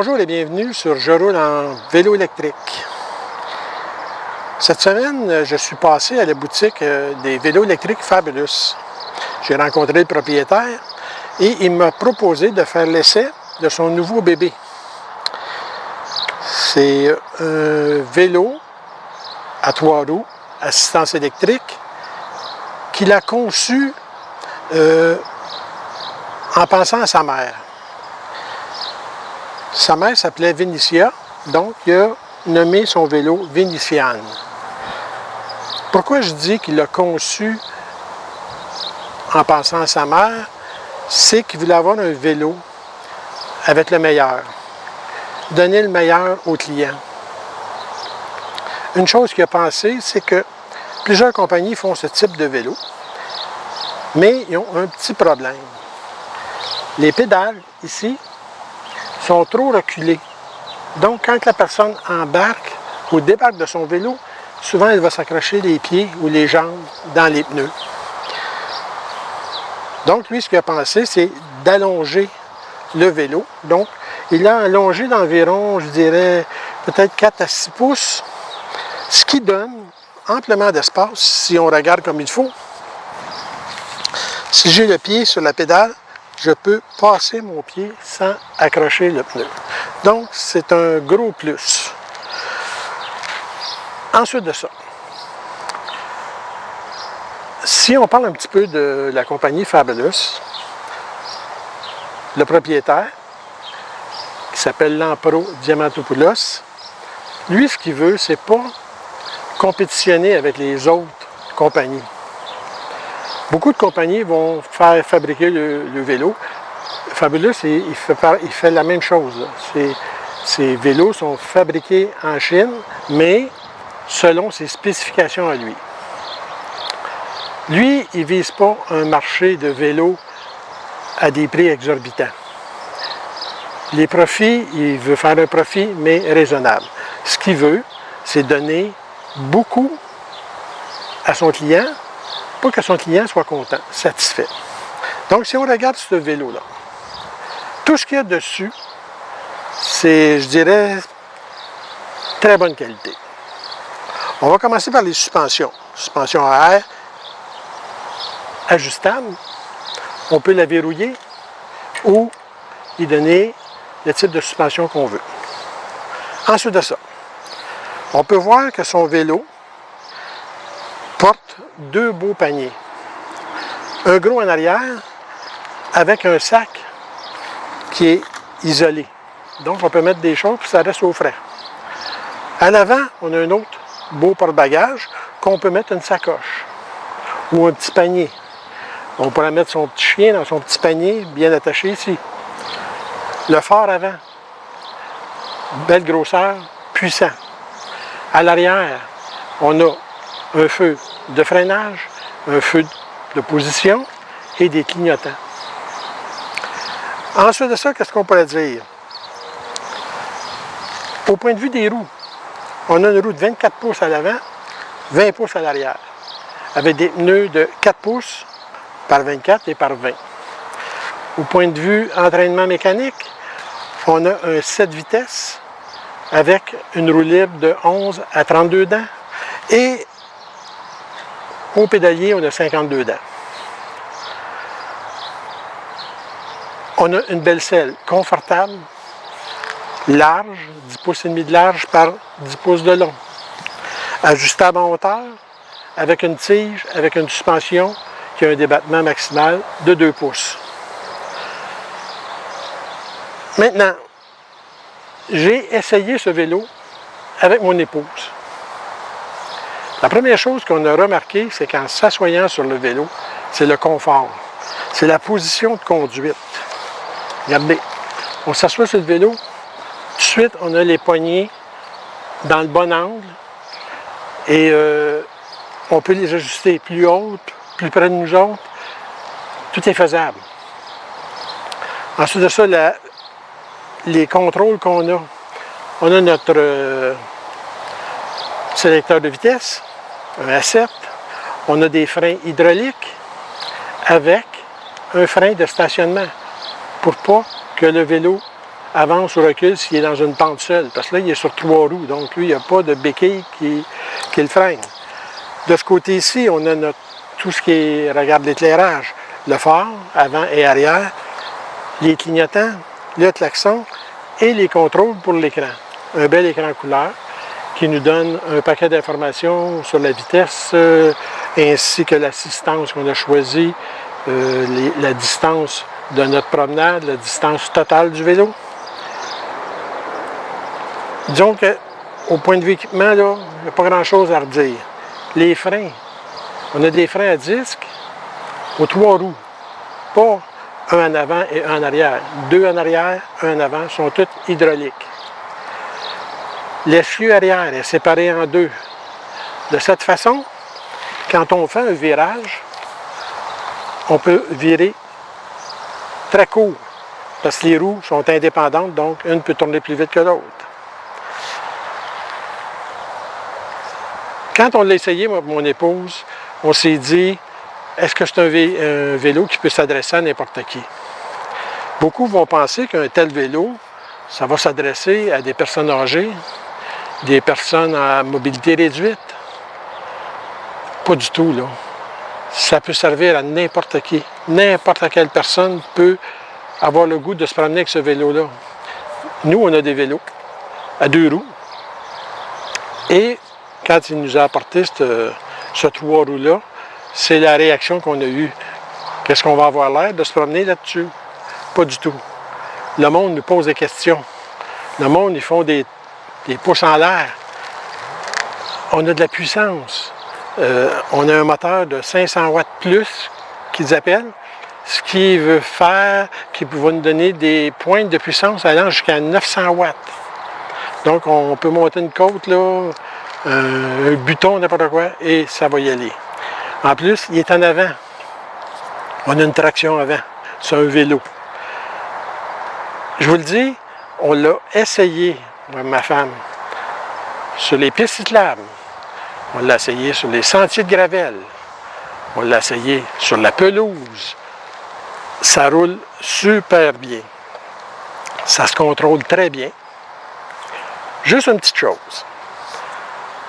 Bonjour et bienvenue sur Je roule en vélo électrique. Cette semaine, je suis passé à la boutique des vélos électriques Fabulous. J'ai rencontré le propriétaire et il m'a proposé de faire l'essai de son nouveau bébé. C'est un vélo à 3 roues, assistance électrique, qu'il a conçu en pensant à sa mère. Sa mère s'appelait Vénitia, donc il a nommé son vélo Vénitiane. Pourquoi je dis qu'il l'a conçu en pensant à sa mère? C'est qu'il voulait avoir un vélo avec le meilleur, donner le meilleur au client. Une chose qu'il a pensé, c'est que plusieurs compagnies font ce type de vélo, mais ils ont un petit problème. Les pédales, ici, sont trop reculées. Donc, quand la personne embarque ou débarque de son vélo, souvent elle va s'accrocher les pieds ou les jambes dans les pneus. Donc, lui, ce qu'il a pensé, c'est d'allonger le vélo. Donc, il l'a allongé d'environ, je dirais, peut-être 4 à 6 pouces, ce qui donne amplement d'espace si on regarde comme il faut. Si j'ai le pied sur la pédale, je peux passer mon pied sans accrocher le pneu. Donc, c'est un gros plus. Ensuite de ça, si on parle un petit peu de la compagnie Fabulous, le propriétaire, qui s'appelle Lampro Diamantopoulos, lui, ce qu'il veut, c'est pas compétitionner avec les autres compagnies. Beaucoup de compagnies vont faire fabriquer le vélo. Fabulous, il fait la même chose. Ces vélos sont fabriqués en Chine, mais selon ses spécifications à lui. Lui, il ne vise pas un marché de vélos à des prix exorbitants. Les profits, il veut faire un profit, mais raisonnable. Ce qu'il veut, c'est donner beaucoup à son client, pour que son client soit content, satisfait. Donc, si on regarde ce vélo-là, tout ce qu'il y a dessus, c'est, je dirais, très bonne qualité. On va commencer par les suspensions. Suspension à air, ajustable. On peut la verrouiller ou y donner le type de suspension qu'on veut. Ensuite de ça, on peut voir que son vélo porte 2 beaux paniers. Un gros en arrière avec un sac qui est isolé. Donc, on peut mettre des choses puis ça reste au frais. À l'avant, on a un autre beau porte-bagages qu'on peut mettre une sacoche ou un petit panier. On pourrait mettre son petit chien dans son petit panier bien attaché ici. Le phare avant, belle grosseur, puissant. À l'arrière, on a un feu de freinage, un feu de position et des clignotants. Ensuite de ça, qu'est-ce qu'on pourrait dire? Au point de vue des roues, on a une roue de 24 pouces à l'avant, 20 pouces à l'arrière, avec des pneus de 4 pouces par 24 et par 20. Au point de vue entraînement mécanique, on a un 7 vitesses avec une roue libre de 11 à 32 dents et au pédalier, on a 52 dents. On a une belle selle confortable, large, 10 pouces et demi de large par 10 pouces de long. Ajustable en hauteur, avec une tige, avec une suspension qui a un débattement maximal de 2 pouces. Maintenant, j'ai essayé ce vélo avec mon épouse. La première chose qu'on a remarqué, c'est qu'en s'assoyant sur le vélo, c'est le confort. C'est la position de conduite. Regardez, on s'assoit sur le vélo, tout de suite, on a les poignets dans le bon angle et on peut les ajuster plus hautes, plus près de nous autres. Tout est faisable. Ensuite de ça, les contrôles qu'on a. On a notre sélecteur de vitesse, un A7. On a des freins hydrauliques avec un frein de stationnement pour pas que le vélo avance ou recule s'il est dans une pente seule. Parce que là, il est sur 3 roues. Donc, lui, il n'y a pas de béquille qui le freine. De ce côté-ci, on a tout ce qui est, regarde l'éclairage, le phare, avant et arrière, les clignotants, le klaxon et les contrôles pour l'écran. Un bel écran couleur qui nous donne un paquet d'informations sur la vitesse ainsi que l'assistance qu'on a choisie, la distance de notre promenade, la distance totale du vélo. Disons qu'au point de vue équipement, là, il n'y a pas grand-chose à redire. Les freins, on a des freins à disque aux 3 roues, pas un en avant et un en arrière. 2 en arrière, 1 en avant, sont toutes hydrauliques. L'essieu arrière est séparé en 2. De cette façon, quand on fait un virage, on peut virer très court, parce que les roues sont indépendantes, donc une peut tourner plus vite que l'autre. Quand on l'a essayé, moi et mon épouse, on s'est dit, est-ce que c'est un vélo qui peut s'adresser à n'importe qui? Beaucoup vont penser qu'un tel vélo, ça va s'adresser à des personnes âgées, des personnes à mobilité réduite. Pas du tout, là. Ça peut servir à n'importe qui. N'importe quelle personne peut avoir le goût de se promener avec ce vélo-là. Nous, on a des vélos à 2 roues. Et quand il nous a apporté ce 3 roues-là, c'est la réaction qu'on a eue. Qu'est-ce qu'on va avoir l'air de se promener là-dessus? Pas du tout. Le monde nous pose des questions. Le monde, ils font des pouces en l'air. On a de la puissance. On a un moteur de 500 watts plus, qu'ils appellent, ce qui veut faire, qui va nous donner des pointes de puissance allant jusqu'à 900 watts. Donc, on peut monter une côte, là, un buton, n'importe quoi, et ça va y aller. En plus, il est en avant. On a une traction avant. C'est un vélo. Je vous le dis, on l'a essayé, moi et ma femme, sur les pistes cyclables. On l'a essayé sur les sentiers de gravelle. On l'a essayé sur la pelouse. Ça roule super bien. Ça se contrôle très bien. Juste une petite chose.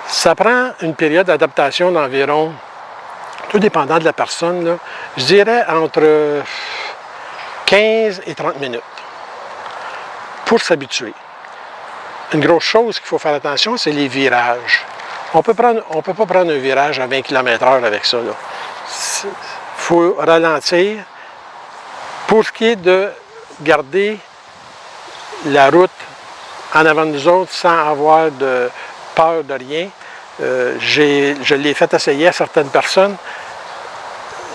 Ça prend une période d'adaptation d'environ, tout dépendant de la personne, là, je dirais entre 15 et 30 minutes pour s'habituer. Une grosse chose qu'il faut faire attention, c'est les virages. On peut pas prendre un virage à 20 km/h avec ça. Il faut ralentir. Pour ce qui est de garder la route en avant de nous autres sans avoir de peur de rien, je l'ai fait essayer à certaines personnes.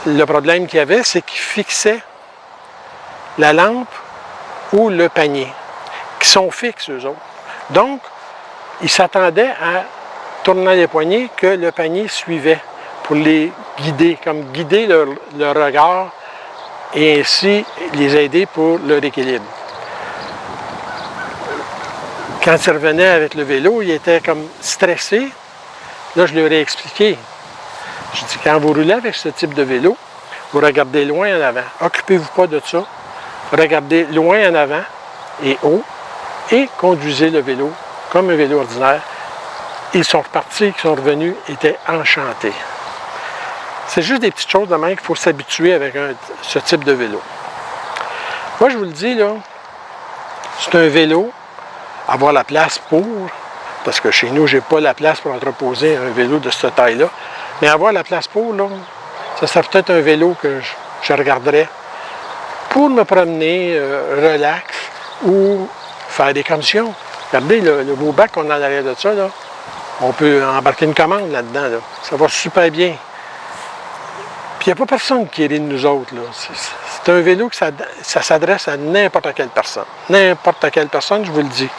Le problème qu'il y avait, c'est qu'ils fixaient la lampe ou le panier, qui sont fixes eux autres. Donc, ils s'attendaient à tournant les poignets, que le panier suivait pour les guider, comme guider leur regard et ainsi les aider pour leur équilibre. Quand ils revenaient avec le vélo, ils étaient comme stressés. Là, je leur ai expliqué. Je dis, quand vous roulez avec ce type de vélo, vous regardez loin en avant. Occupez-vous pas de ça. Regardez loin en avant et haut et conduisez le vélo comme un vélo ordinaire. Ils sont repartis, ils sont revenus, étaient enchantés. C'est juste des petites choses de même qu'il faut s'habituer avec ce type de vélo. Moi, je vous le dis, là, c'est un vélo, avoir la place pour, parce que chez nous, je n'ai pas la place pour entreposer un vélo de cette taille-là, mais avoir la place pour, là, ça serait peut-être un vélo que je regarderais pour me promener relax ou faire des commissions. Regardez le beau bac qu'on a en arrière de ça, là. On peut embarquer une commande là-dedans. Là. Ça va super bien. Puis il n'y a pas personne qui rit de nous autres. Là. C'est un vélo que ça s'adresse à n'importe quelle personne. N'importe quelle personne, je vous le dis.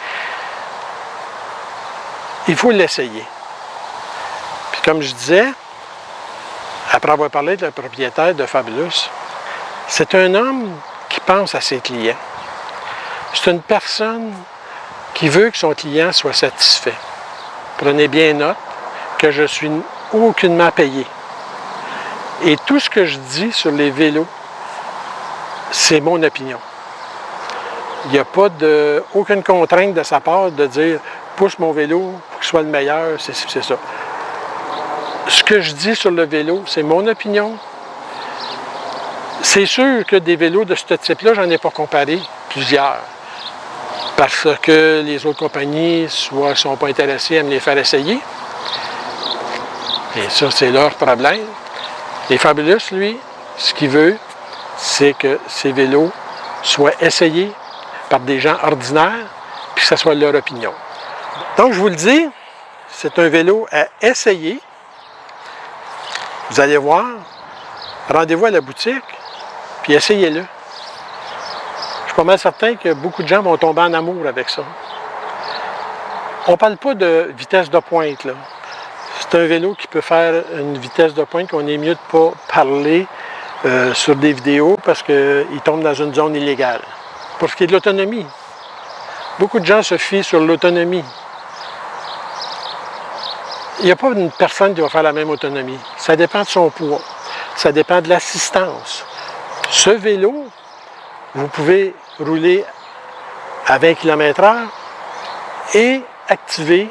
Il faut l'essayer. Puis comme je disais, après avoir parlé de le propriétaire de Fabulous, c'est un homme qui pense à ses clients. C'est une personne qui veut que son client soit satisfait. Prenez bien note que je suis aucunement payé. Et tout ce que je dis sur les vélos, c'est mon opinion. Il n'y a pas aucune contrainte de sa part de dire « pousse mon vélo pour qu'il soit le meilleur », c'est ça. Ce que je dis sur le vélo, c'est mon opinion. C'est sûr que des vélos de ce type-là, j'en ai pas comparé plusieurs. Parce que les autres compagnies, soit ne sont pas intéressées à me les faire essayer. Et ça, c'est leur problème. Et Fabulous, lui, ce qu'il veut, c'est que ces vélos soient essayés par des gens ordinaires, puis que ce soit leur opinion. Donc, je vous le dis, c'est un vélo à essayer. Vous allez voir, rendez-vous à la boutique, puis essayez-le. Je suis pas mal certain que beaucoup de gens vont tomber en amour avec ça. On ne parle pas de vitesse de pointe, là. C'est un vélo qui peut faire une vitesse de pointe qu'on est mieux de ne pas parler sur des vidéos parce qu'il tombe dans une zone illégale. Pour ce qui est de l'autonomie, beaucoup de gens se fient sur l'autonomie. Il n'y a pas une personne qui va faire la même autonomie. Ça dépend de son poids. Ça dépend de l'assistance. Ce vélo, vous pouvez rouler à 20 km/h et activer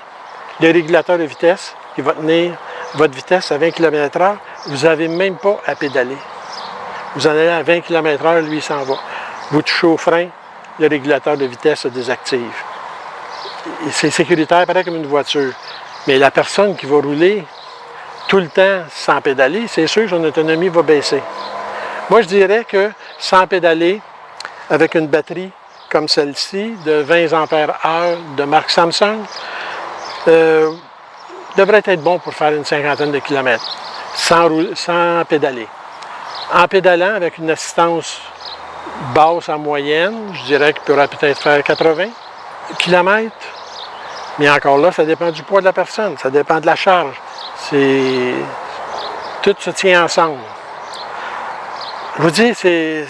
le régulateur de vitesse qui va tenir votre vitesse à 20 km/h. Vous n'avez même pas à pédaler. Vous en allez à 20 km/h, lui, il s'en va. Vous touchez au frein, le régulateur de vitesse se désactive. C'est sécuritaire, pareil comme une voiture. Mais la personne qui va rouler tout le temps sans pédaler, c'est sûr que son autonomie va baisser. Moi, je dirais que sans pédaler, avec une batterie comme celle-ci, de 20 ampères-heure de marque Samsung, devrait être bon pour faire une cinquantaine de kilomètres, sans pédaler. En pédalant, avec une assistance basse à moyenne, je dirais qu'il pourrait peut-être faire 80 km. Mais encore là, ça dépend du poids de la personne, ça dépend de la charge. Tout se tient ensemble. Je vous dis, c'est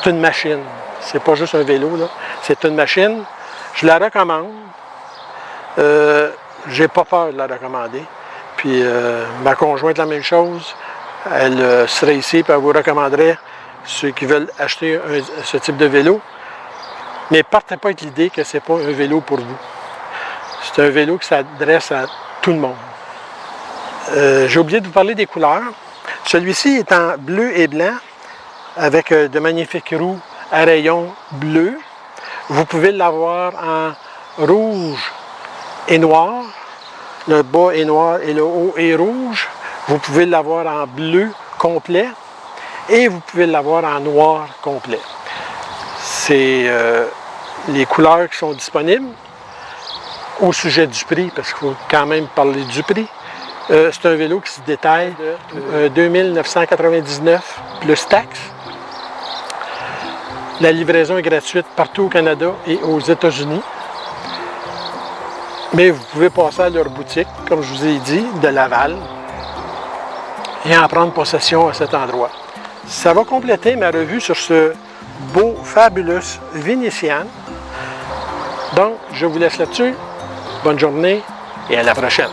une machine. C'est pas juste un vélo, là. C'est une machine. Je la recommande. J'ai pas peur de la recommander. Puis ma conjointe, la même chose. Elle serait ici et elle vous recommanderait ceux qui veulent acheter ce type de vélo. Mais partez pas avec l'idée que c'est pas un vélo pour vous. C'est un vélo qui s'adresse à tout le monde. J'ai oublié de vous parler des couleurs. Celui-ci est en bleu et blanc avec de magnifiques roues à rayons bleus. Vous pouvez l'avoir en rouge et noir. Le bas est noir et le haut est rouge. Vous pouvez l'avoir en bleu complet et vous pouvez l'avoir en noir complet. C'est les couleurs qui sont disponibles. Au sujet du prix, parce qu'il faut quand même parler du prix, c'est un vélo qui se détaille de 2999 plus taxes. La livraison est gratuite partout au Canada et aux États-Unis. Mais vous pouvez passer à leur boutique, comme je vous ai dit, de Laval, et en prendre possession à cet endroit. Ça va compléter ma revue sur ce beau Fabulous Venetian. Donc, je vous laisse là-dessus. Bonne journée et à la prochaine.